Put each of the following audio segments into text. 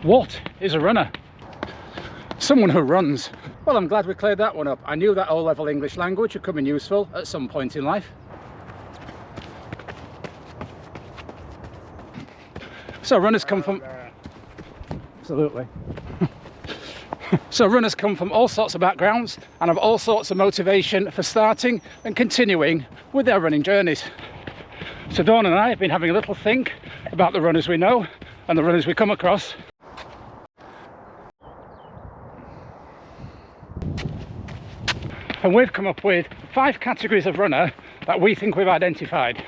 What is a runner? Someone who runs. Well, I'm glad we cleared that one up. I knew that O-level English language would come in useful at some point in life. So runners come from... Absolutely. So runners come from all sorts of backgrounds and have all sorts of motivation for starting and continuing with their running journeys. So Dawn and I have been having a little think about the runners we know and the runners we come across. And we've come up with 5 categories of runner that we think we've identified.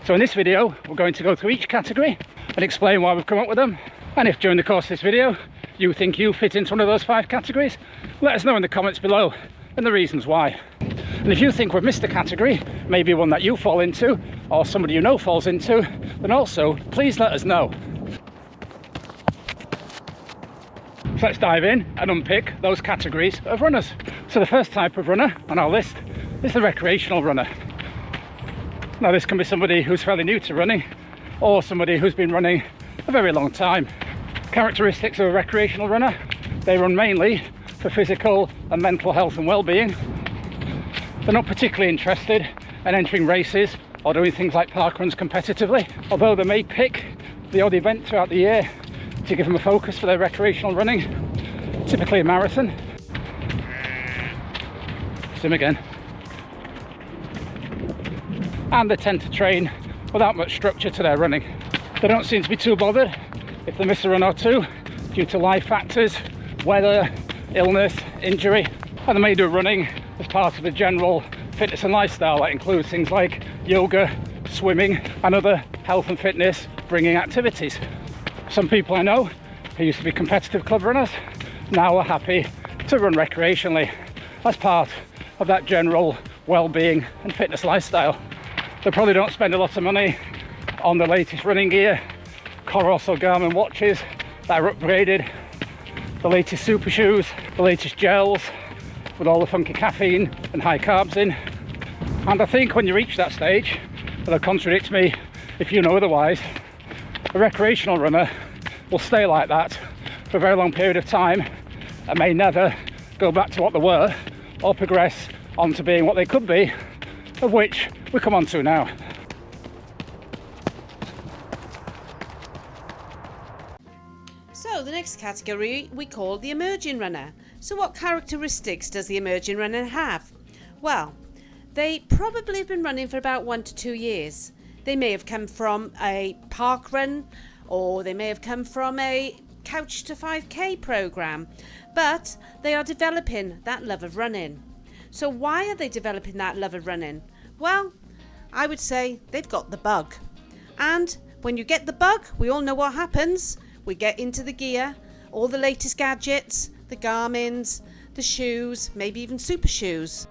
So in this video, we're going to go through each category and explain why we've come up with them. And if during the course of this video, you think you fit into one of those 5 categories, let us know in the comments below and the reasons why. And if you think we've missed a category, maybe one that you fall into or somebody you know falls into, then also please let us know. So let's dive in and unpick those categories of runners. So the first type of runner on our list is the recreational runner. Now this can be somebody who's fairly new to running or somebody who's been running a very long time. Characteristics of a recreational runner: they run mainly for physical and mental health and well-being. They're not particularly interested in entering races or doing things like park runs competitively, although they may pick the odd event throughout the year to give them a focus for their recreational running, typically a marathon. Sim again. And they tend to train without much structure to their running. They don't seem to be too bothered if they miss a run or two due to life factors, weather, illness, injury, and they may do running as part of a general fitness and lifestyle that includes things like yoga, swimming and other health and fitness bringing activities. Some people I know who used to be competitive club runners now are happy to run recreationally as part of that general well-being and fitness lifestyle. They probably don't spend a lot of money on the latest running gear, Coros or Garmin watches that are upgraded, the latest super shoes, the latest gels with all the funky caffeine and high carbs in. And I think when you reach that stage, they'll contradict me if you know otherwise, a recreational runner will stay like that for a very long period of time and may never go back to what they were or progress on to being what they could be, of which we come on to now. So the next category we call the emerging runner. So what characteristics does the emerging runner have? Well, they probably have been running for about 1 to 2 years. They may have come from a park run, or they may have come from a Couch to 5K program, but they are developing that love of running. So why are they developing that love of running? Well, I would say they've got the bug. And when you get the bug, we all know what happens. We get into the gear, all the latest gadgets, the Garmins, the shoes, maybe even super shoes.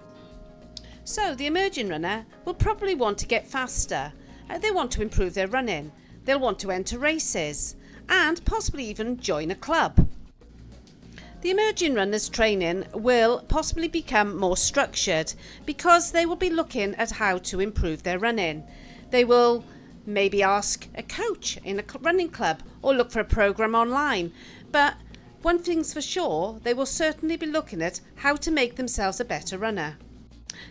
So the emerging runner will probably want to get faster. They want to improve their running. They'll want to enter races and possibly even join a club. The emerging runners' training will possibly become more structured because they will be looking at how to improve their running. They will maybe ask a coach in a running club or look for a program online. But one thing's for sure, they will certainly be looking at how to make themselves a better runner.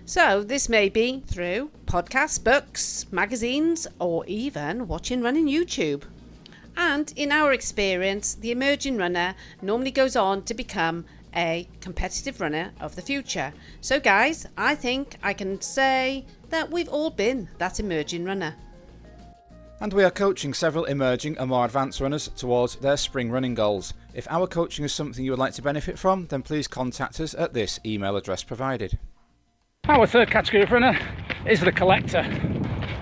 So this may be through podcasts, books, magazines, or even watching running YouTube. And in our experience, the emerging runner normally goes on to become a competitive runner of the future. So guys, I think I can say that we've all been that emerging runner. And we are coaching several emerging and more advanced runners towards their spring running goals. If our coaching is something you would like to benefit from, then please contact us at this email address provided. Our third category of runner is the collector.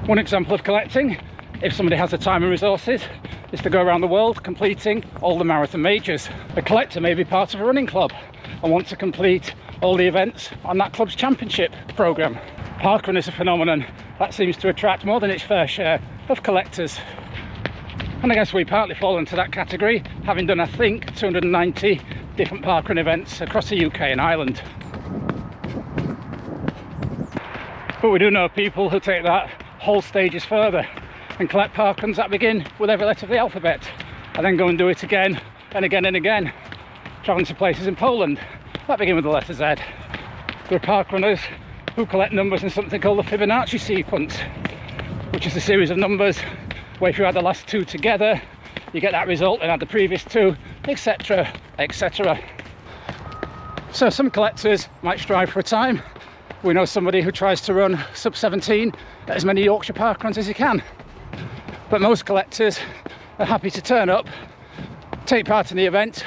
One example of collecting, if somebody has the time and resources, is to go around the world completing all the marathon majors. A collector may be part of a running club and want to complete all the events on that club's championship programme. Parkrun is a phenomenon that seems to attract more than its fair share of collectors. And I guess we partly fall into that category, having done, I think, 290 different parkrun events across the UK and Ireland. But we do know people who take that whole stages further and collect parkruns that begin with every letter of the alphabet and then go and do it again and again, travelling to places in Poland that begin with the letter Z. There are park runners who collect numbers in something called the Fibonacci sequence, which is a series of numbers where if you add the last two together, you get that result and add the previous two, etc, etc. So some collectors might strive for a time. We know somebody who tries to run sub 17 at as many Yorkshire park runs as he can. But most collectors are happy to turn up, take part in the event,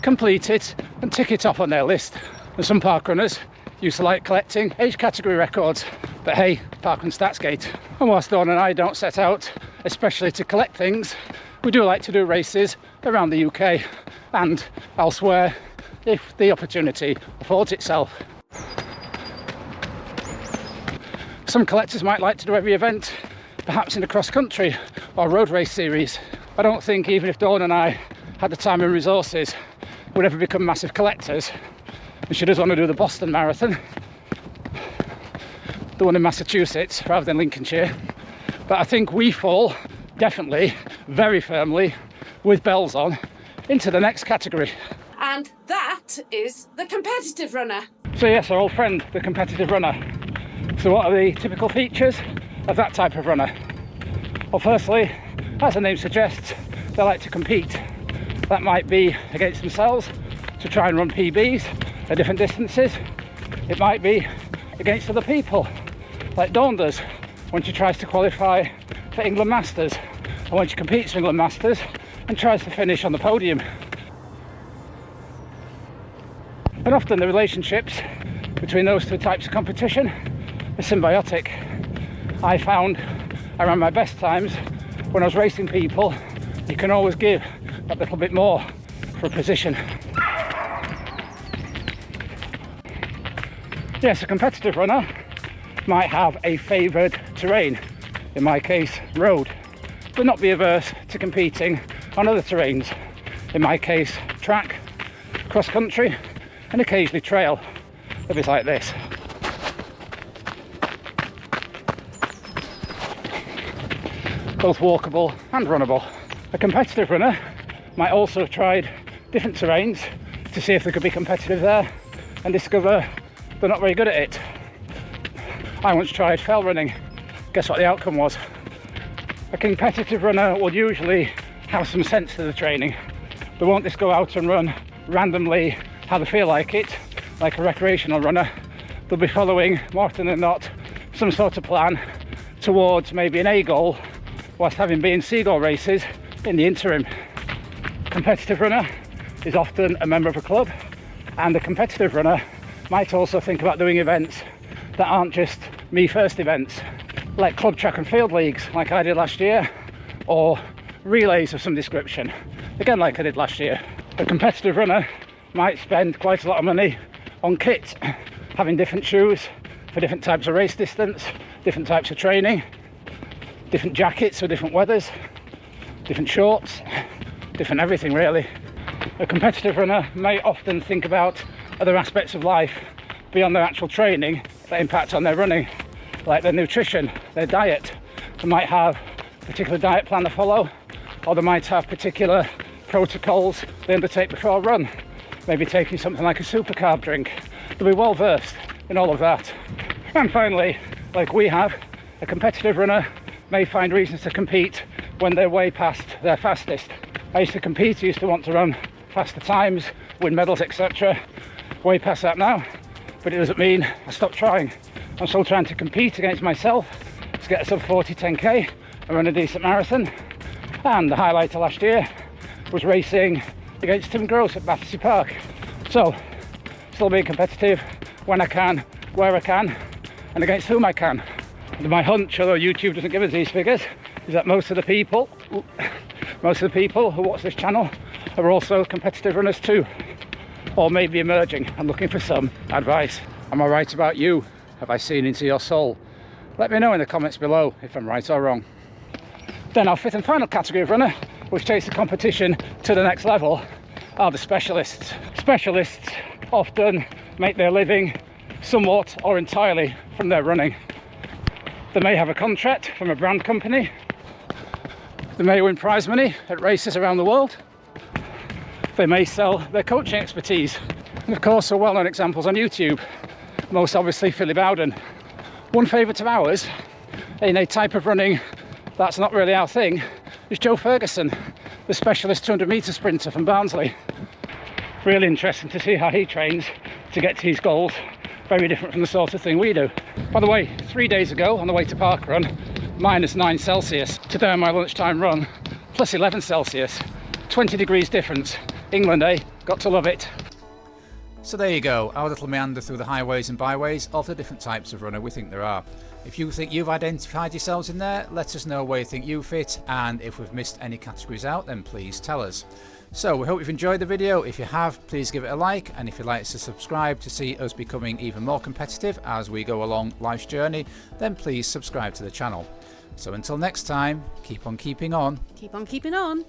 complete it and tick it off on their list. And some park runners used to like collecting age category records, but hey, Parkrun Statsgate. And whilst Dawn and I don't set out especially to collect things, we do like to do races around the UK and elsewhere if the opportunity affords itself. Some collectors might like to do every event, perhaps in a cross-country or road race series. I don't think even if Dawn and I had the time and resources, we'd ever become massive collectors. And she does want to do the Boston Marathon, the one in Massachusetts rather than Lincolnshire. But I think we fall definitely, very firmly, with bells on, into the next category. And that is the competitive runner. So yes, our old friend, the competitive runner. So what are the typical features of that type of runner? Well, firstly, as the name suggests, they like to compete. That might be against themselves to try and run PBs at different distances. It might be against other people, like Dawn does when she tries to qualify for England Masters, and when she competes for England Masters and tries to finish on the podium. And often the relationships between those two types of competition are symbiotic. I found around my best times when I was racing people, you can always give a little bit more for a position. Yes, a competitive runner might have a favoured terrain, in my case road, but not be averse to competing on other terrains, in my case track, cross country and occasionally trail, a bit like this. Both walkable and runnable. A competitive runner might also have tried different terrains to see if they could be competitive there and discover they're not very good at it. I once tried fell running. Guess what the outcome was? A competitive runner will usually have some sense to the training. They won't just go out and run randomly how they feel like it, like a recreational runner. They'll be following, more often than not, some sort of plan towards maybe an A goal, whilst having been seagull races in the interim. Competitive runner is often a member of a club, and the competitive runner might also think about doing events that aren't just me first events, like club track and field leagues like I did last year, or relays of some description, again like I did last year. A competitive runner might spend quite a lot of money on kit, having different shoes for different types of race distance, different types of training, different jackets for different weathers, different shorts, different everything really. A competitive runner may often think about other aspects of life beyond their actual training that impact on their running, like their nutrition, their diet. They might have a particular diet plan to follow, or they might have particular protocols they undertake before a run, maybe taking something like a super carb drink. They'll be well versed in all of that. And finally, like we have, a competitive runner may find reasons to compete when they're way past their fastest. I used to compete, I used to want to run faster times, win medals, etc. Way past that now, but it doesn't mean I stopped trying. I'm still trying to compete against myself to get a sub 40 10k and run a decent marathon. And the highlight of last year was racing against Tim Gross at Battersea Park. So, still being competitive when I can, where I can, and against whom I can. And my hunch, although YouTube doesn't give us these figures, is that most of the people who watch this channel are also competitive runners too, or maybe emerging and looking for some advice. Am I right about you? Have I seen into your soul? Let me know in the comments below if I'm right or wrong. Then our fifth and final category of runner, which takes the competition to the next level, are the specialists. Specialists often make their living somewhat or entirely from their running. They may have a contract from a brand company. They may win prize money at races around the world. they may sell their coaching expertise. And of course, some well-known examples on YouTube, most obviously Philly Bowden. One favourite of ours, in a type of running that's not really our thing, is Joe Ferguson, the specialist 200 metre sprinter from Barnsley. Really interesting to see how he trains to get to his goals. Very different from the sort of thing we do. By the way, 3 days ago on the way to parkrun, -9 Celsius. Today on my lunchtime run, +11 Celsius. 20 degrees difference. England, eh? Got to love it. So there you go, our little meander through the highways and byways of the different types of runner we think there are. If you think you've identified yourselves in there, let us know where you think you fit, and if we've missed any categories out, then please tell us. So we hope you've enjoyed the video. If you have, please give it a like, and if you'd like to subscribe to see us becoming even more competitive as we go along life's journey, then please subscribe to the channel. So until next time, keep on keeping on. Keep on keeping on.